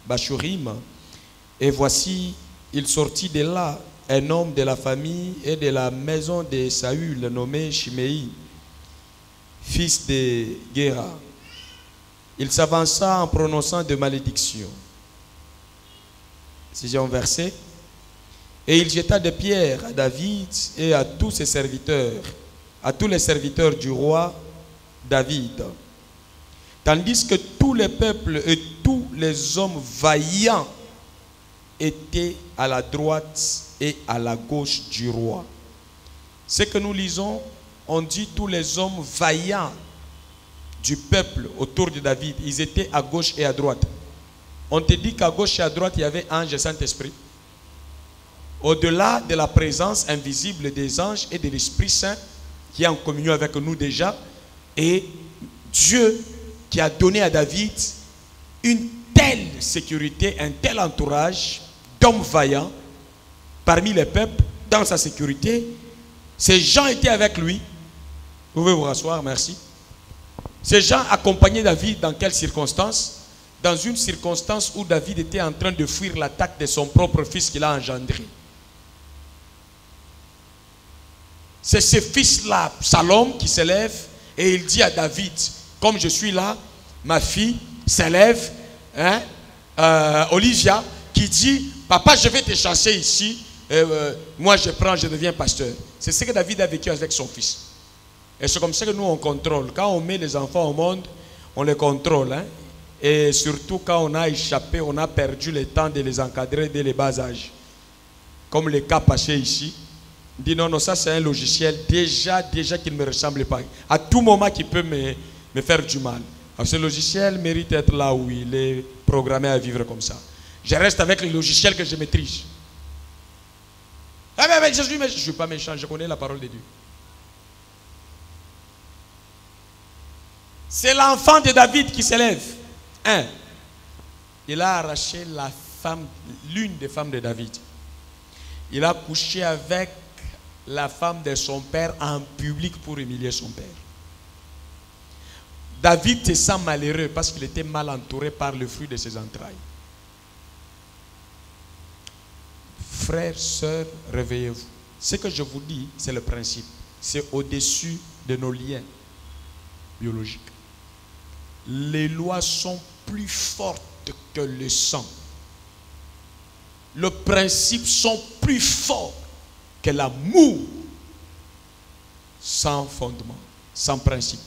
Bachurim, et voici, il sortit de là un homme de la famille et de la maison de Saül, nommé Shimei, fils de Gera. Il s'avança en prononçant de malédictions. 6e verset. Et il jeta des pierres à David et à tous ses serviteurs, à tous les serviteurs du roi David. Tandis que tous les peuples et tous les hommes vaillants étaient à la droite et à la gauche du roi. Ce que nous lisons, on dit tous les hommes vaillants du peuple autour de David, ils étaient à gauche et à droite. On te dit qu'à gauche et à droite, il y avait ange et Saint-Esprit. Au-delà de la présence invisible des anges et de l'Esprit Saint qui est en communion avec nous déjà, et Dieu qui a donné à David une telle sécurité, un tel entourage d'hommes vaillants parmi les peuples, dans sa sécurité. Ces gens étaient avec lui. Vous pouvez vous rasseoir, merci. Ces gens accompagnaient David dans quelles circonstances? Dans une circonstance où David était en train de fuir l'attaque de son propre fils qu'il a engendré. C'est ce fils-là, Salom, qui s'élève et il dit à David: comme je suis là, ma fille s'élève, hein, Olivia, qui dit: papa, je vais te chasser ici, moi je prends, je deviens pasteur. C'est ce que David a vécu avec son fils. Et c'est comme ça que nous on contrôle. Quand on met les enfants au monde, on les contrôle. Hein? Et surtout quand on a échappé, on a perdu le temps de les encadrer dès les bas âges. Comme le cas passé ici. On dit non, non, ça c'est un logiciel déjà qui ne me ressemble pas. À tout moment qui peut me faire du mal. Alors, ce logiciel mérite d'être là où il est programmé à vivre comme ça. Je reste avec le logiciel que je maîtrise. Ah mais je ne suis pas méchant, je connais la parole de Dieu. C'est l'enfant de David qui s'élève. Il a arraché la femme, l'une des femmes de David. Il a couché avec la femme de son père en public pour humilier son père. David se sent malheureux parce qu'il était mal entouré par le fruit de ses entrailles. Frères, sœurs, réveillez-vous. Ce que je vous dis, c'est le principe. C'est au-dessus de nos liens biologiques. Les lois sont plus fortes que le sang. Le principe sont plus forts que l'amour sans fondement, sans principe.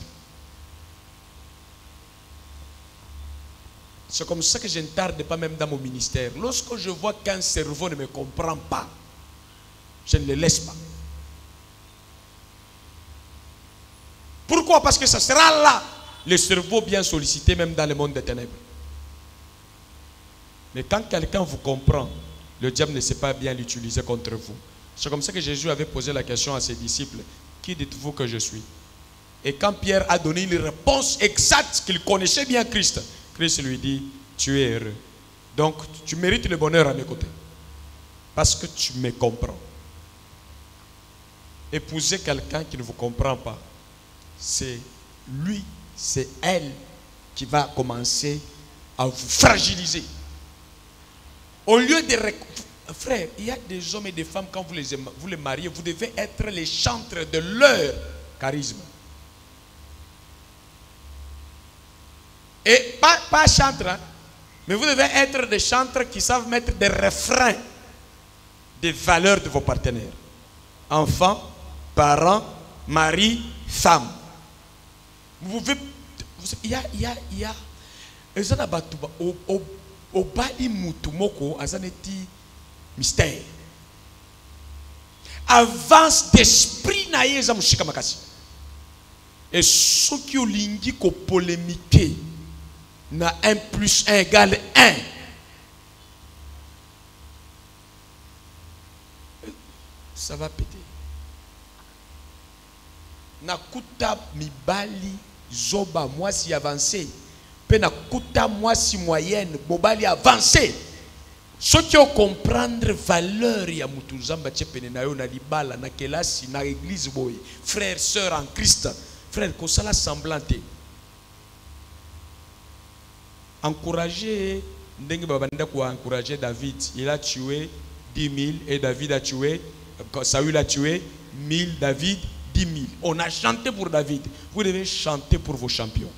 C'est comme ça que je ne tarde pas même dans mon ministère. Lorsque je vois qu'un cerveau ne me comprend pas, je ne le laisse pas. Pourquoi? Parce que ça sera là le cerveau bien sollicité même dans le monde des ténèbres. Mais quand quelqu'un vous comprend, le diable ne sait pas bien l'utiliser contre vous. C'est comme ça que Jésus avait posé la question à ses disciples. Qui dites-vous que je suis? Et quand Pierre a donné une réponse exacte qu'il connaissait bien Christ, Christ lui dit, tu es heureux. Donc tu mérites le bonheur à mes côtés. Parce que tu me comprends. Épouser quelqu'un qui ne vous comprend pas, c'est lui, c'est elle qui va commencer à vous fragiliser. Au lieu de... Frère, il y a des hommes et des femmes, quand vous les mariez, vous devez être les chantres de leur charisme. Et pas chantres, hein, mais vous devez être des chantres qui savent mettre des refrains des valeurs de vos partenaires. Enfants, parents, mari, femme. Vous pouvez... Il y a... Au bas imutumoko azaneti mystère. Avance d'esprit na yeza mushika makasi. Et ceux qui ont lingi ko polémiquer na 1 + 1 = 1. Ça va péter. Nakuta mibali zoba moi si avancé. Pena kuta moi si moyenne bobali avancé. Ceux qui ont comprendre valeur ya mutuzamba tchepene na yo na libala na kelasi na église boy. Frères, sœurs en Christ. Frère, ko sala semblante. Encourager ndenge babanda ko encourager David, il a tué 10 000 et David a tué, Saül a tué 1000, David 10 000. On a chanté pour David. Vous devez chanter pour vos champions.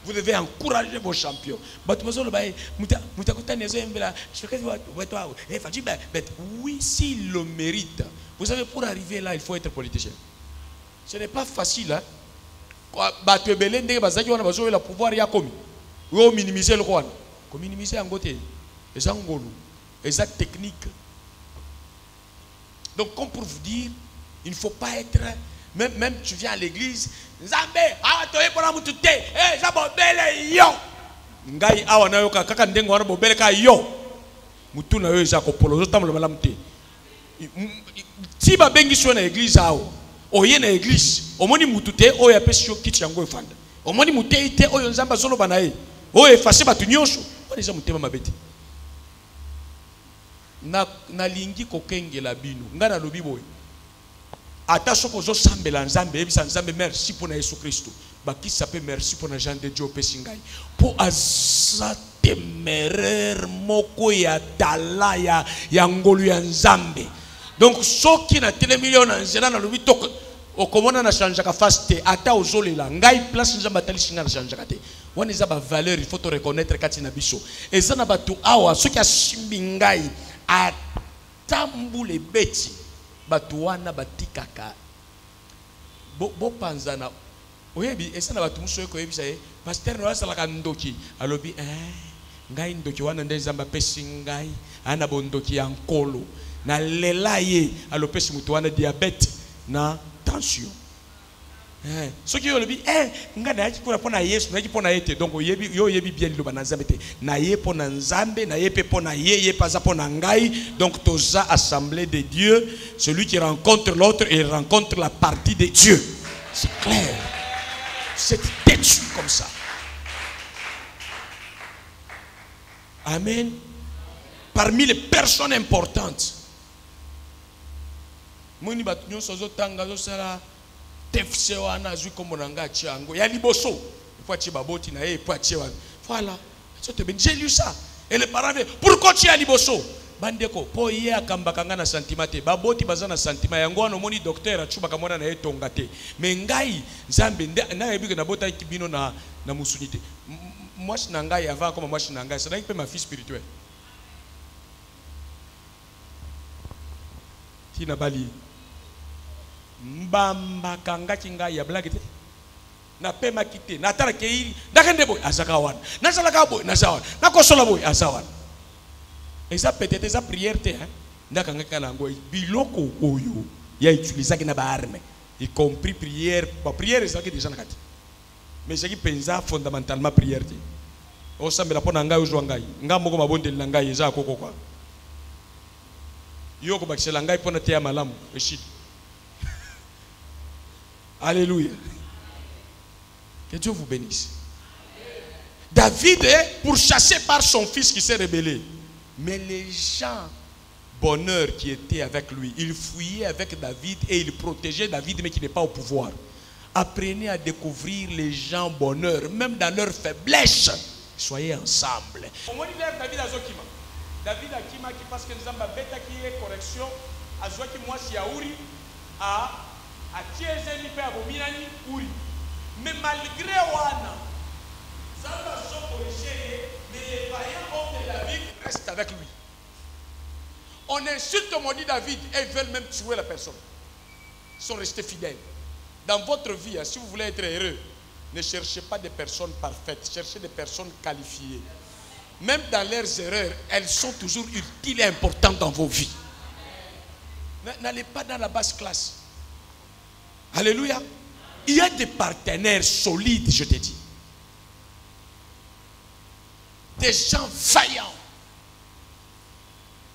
Vous devez encourager vos champions. Oui, s'il le mérite. Vous savez, pour arriver là, il faut être politicien. Ce n'est pas facile. Hein? Le pouvoir est commis. Vous minimiser le roi. Vous minimiser en côté. Les angolous. Les actes techniques. Donc, comme pour vous dire, il ne faut pas être... Même tu viens à l'église, Nzambe, awa toye pona mutu te, za bobele yo. Ngai awa na yo kaka ndengo wana bobele ka yo. Mutu na yo za ko polo zo tamlo malamu te. Ti ba bengi so na église awo. Oye na église, omoni mutu te oya pesi yo kiti yango efanda. Omoni mutu te oyo Nzamba solo bana ye. Oyo efase batu nyonso, oni za mutema mabeti. Na lingi kokengela bino, ngana lobi boy. Attention que vous sambela nzambe ebisa nzambe merci pour Jésus Christ. Baki sape merci pour Jean de Dieu pesingai. Pour azatemerer moko ya talaya ya ngolu ya nzambe. Donc soki na tele million na nzela na lobi tok okomona na chanjaka faste ata ozolela ngai place nzamba tali singa na chanjaka te. Wana za ba valeur il faut te reconnaître kati na biso. Eza na batu awa soki asimbi ngai atambule beti. Batuana batikaka bo panzana oyebi esa na batu muso ko yebisa ye pasteur no asala ka ndoki alobi ngai ndoki wana nde nzamba pesi ngai ana bondoki ya nkolo na lela ye alopesi mutu wana diabete na tension soki yo lobi nga na yaki pona Yesu na yaki pona yete donc yo yebi bien liloba na nzambe te na ye pona nzambe na ye pe pona ye paza pona ngai donc toza assemblée de Dieu, celui qui rencontre l'autre et rencontre la partie de Dieu. C'est clair. C'est têtu comme ça. Amen. Parmi les personnes importantes, moni batunyo sozo tanga zo sala tefse wana azui kombo nanga chiango ya liboso il faut acheter baboti na il faut acheter voilà j'ai lu ça et les parents pourquoi tu as liboso bandeko po ye akambaka nga na sentiment te baboti baza na sentiment yango wana moni docteur achuba kamona na etonga te mais ngai nzambe na yebika na bota kibino na musunité moi na ngai avant comme moi na ngai ça n'a pas ma fille spirituelle tina bali mbamba kanga kinga ya blague te na pema kite na tara ke ndakende boy azaka wana na sala ka boy na sawa na kosola boy asawa et ça peut-être ça prière te ndakanga kana ngo biloko oyo ya utiliser na ba arme y compris prière ba prière ça qui déjà na kati mais c'est qui pensa fondamentalement prière te o sambela pona ngai ozwa ngai ngamoko mabondeli na ngai eza akoko kwa yoko bakisela ngai pona te ya malamu eshit. Alléluia. Que Dieu vous bénisse. David est pourchassé par son fils qui s'est rebellé. Mais les gens bonheur qui étaient avec lui, ils fuyaient avec David et ils protégeaient David mais qui n'est pas au pouvoir. Apprenez à découvrir les gens bonheur, même dans leur faiblesse. Soyez ensemble. David a kima qui parce que nous avons bêta qui est correction, a joué qui moi si yaouri a tiezeli pe abominani uri. Mais malgré wana, ça va se corriger, mais les vaillants hommes de David restent avec lui. On insulte mon dit David et ils veulent même tuer la personne. Ils sont restés fidèles. Dans votre vie, si vous voulez être heureux, ne cherchez pas des personnes parfaites, cherchez des personnes qualifiées. Même dans leurs erreurs, elles sont toujours utiles et importantes dans vos vies. N'allez pas dans la basse classe. Alléluia. Il y a des partenaires solides, je te dis. Des gens vaillants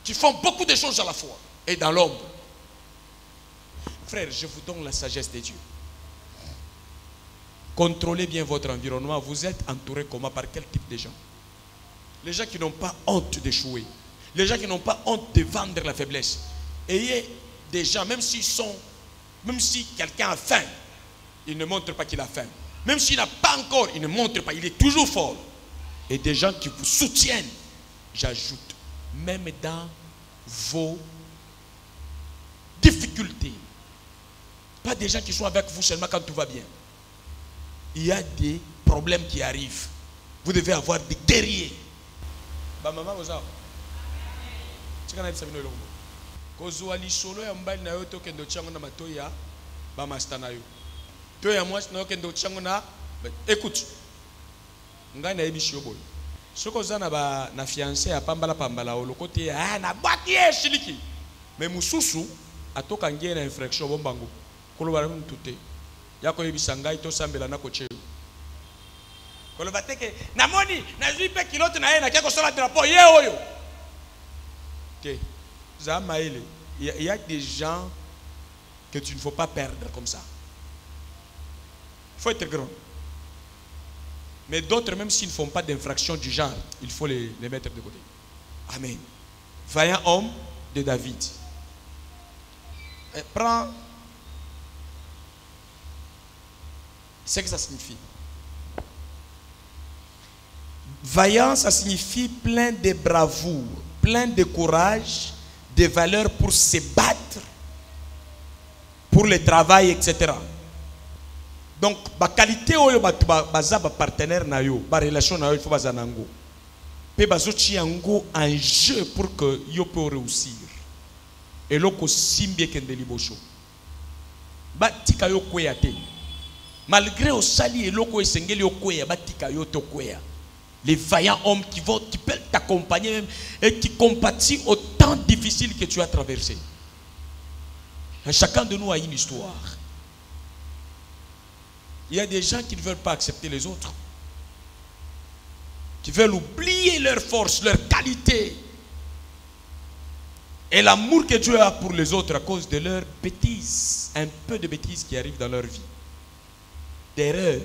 qui font beaucoup de choses à la fois et dans l'ombre. Frère, je vous donne la sagesse de Dieu. Contrôlez bien votre environnement. Vous êtes entouré comment? Par quel type de gens? Les gens qui n'ont pas honte d'échouer. Les gens qui n'ont pas honte de vendre la faiblesse. Ayez des gens, même si quelqu'un a faim, il ne montre pas qu'il a faim. Même s'il n'a pas encore, il ne montre pas, il est toujours fort. Et des gens qui vous soutiennent, j'ajoute, même dans vos difficultés. Pas des gens qui sont avec vous seulement quand tout va bien. Il y a des problèmes qui arrivent. Vous devez avoir des guerriers. Ba maman oza. Tikana bisabino elongo. Kozwa lisolo ya mbali na yo to kendo tchango na matoya ba master na yo. To ya mwasi na yo kendo tchango na écoute. Ngai na yebishi yo boy. Soko zana ba na fiancé ya pambala olokote na baki shiliki. Mais mususu atoka ngie na infraction bombango. Koloba mutute. Yako yebisa ngai to sambela na koche. Kolobateke namoni nazui pe kilote na yeye na kiako sola drapeau ye oyo. OK. Zamaele, il y a des gens que tu ne faut pas perdre comme ça. Il faut être grand. Mais d'autres, même s'ils ne font pas d'infraction du genre, il faut les mettre de côté. Amen. Vaillant homme de David. Prends ce que ça signifie. Vaillant, ça signifie plein de bravoure, plein de courage, de valeur pour se battre, pour le travail, etc. Donc, la qualité où baza ba partenaire na yo, ba relation na yo, il faut baza nango. Pe bazo chi yango en jeu pour que yo peut réussir. Et loko simbie kende liboso. Ba tika yo kweyate. Malgré au sali et loko esengeli okoya batika yo tokoya. Les vaillants hommes qui peuvent t'accompagner même et qui compatissent au temps difficile que tu as traversé. Et chacun de nous a une histoire. Il y a des gens qui ne veulent pas accepter les autres, qui veulent oublier leur force, leur qualité et l'amour que Dieu a pour les autres à cause de leurs bêtises, un peu de bêtises qui arrivent dans leur vie, d'erreurs.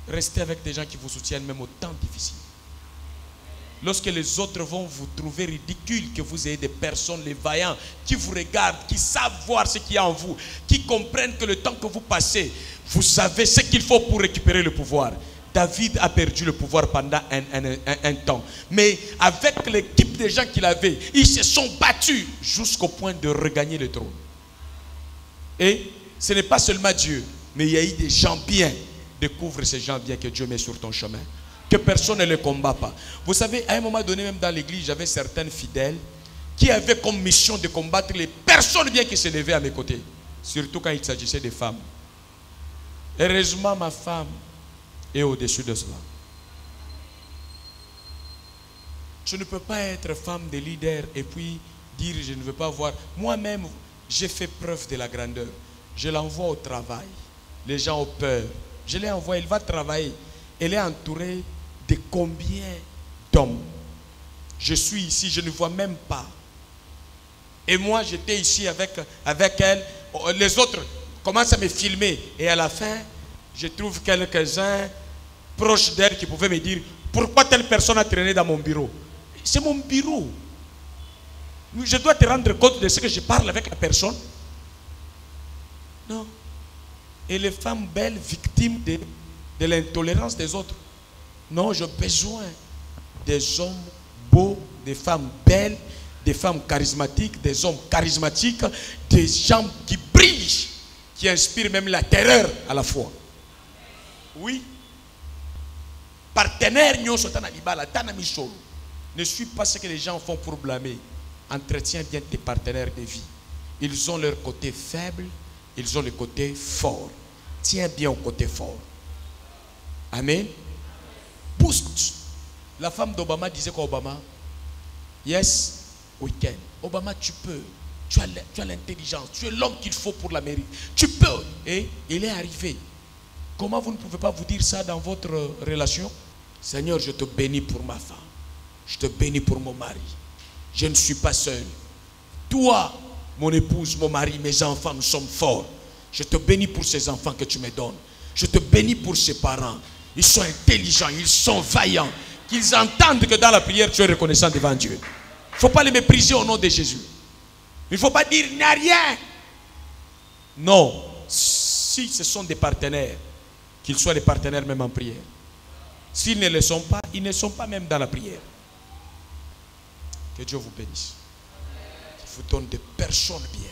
Restez avec des gens qui vous soutiennent même au temps difficile. Lorsque les autres vont vous trouver ridicule, que vous ayez des personnes, les vaillants, qui vous regardent, qui savent voir ce qu'il y a en vous, qui comprennent que le temps que vous passez, vous savez ce qu'il faut pour récupérer le pouvoir. David a perdu le pouvoir pendant un temps. Mais avec l'équipe des gens qu'il avait, ils se sont battus jusqu'au point de regagner le trône. Et ce n'est pas seulement Dieu, mais il y a eu des gens bien. Découvre ces gens bien que Dieu met sur ton chemin. Que personne ne les combat pas. Vous savez, à un moment donné, même dans l'église, j'avais certaines fidèles qui avaient comme mission de combattre les personnes bien qui se levaient à mes côtés. Surtout quand il s'agissait des femmes. Heureusement, ma femme est au-dessus de cela. Je ne peux pas être femme de leader et puis dire je ne veux pas voir. Moi-même, j'ai fait preuve de la grandeur. Je l'envoie au travail. Les gens ont peur. Je l'ai envoyé, il va travailler. Elle est entourée de combien d'hommes? Je suis ici, je ne vois même pas. Et moi, j'étais ici avec elle. Les autres commencent à me filmer. Et à la fin, je trouve quelques-uns proches d'elle qui pouvaient me dire pourquoi telle personne a traîné dans mon bureau? C'est mon bureau. Je dois te rendre compte de ce que je parle avec la personne. Non. Et les femmes belles, victimes de l'intolérance des autres. Non, j'ai besoin des hommes beaux, des femmes belles, des femmes charismatiques, des hommes charismatiques, des gens qui brillent, qui inspirent même la terreur à la fois. Oui. Partenaire, ne suis pas ce que les gens font pour blâmer. Entretiens bien tes partenaires de vie. Ils ont leur côté faible, ils ont le côté fort. Tiens bien au côté fort. Amen. Boost. La femme d'Obama disait quoi, Obama? Yes, we can. Obama, tu peux. Tu as l'intelligence. Tu es l'homme qu'il faut pour l'Amérique. Tu peux. Et il est arrivé. Comment vous ne pouvez pas vous dire ça dans votre relation? Seigneur, je te bénis pour ma femme. Je te bénis pour mon mari. Je ne suis pas seul. Toi, mon épouse, mon mari, mes enfants, nous sommes forts. Je te bénis pour ces enfants que tu me donnes. Je te bénis pour ces parents. Ils sont intelligents, ils sont vaillants. Qu'ils entendent que dans la prière, tu es reconnaissant devant Dieu. Il ne faut pas les mépriser au nom de Jésus. Il ne faut pas dire il n'y a rien. Non. Si ce sont des partenaires, qu'ils soient des partenaires même en prière. S'ils ne le sont pas, ils ne sont pas même dans la prière. Que Dieu vous bénisse. Il vous donne des personnes bien.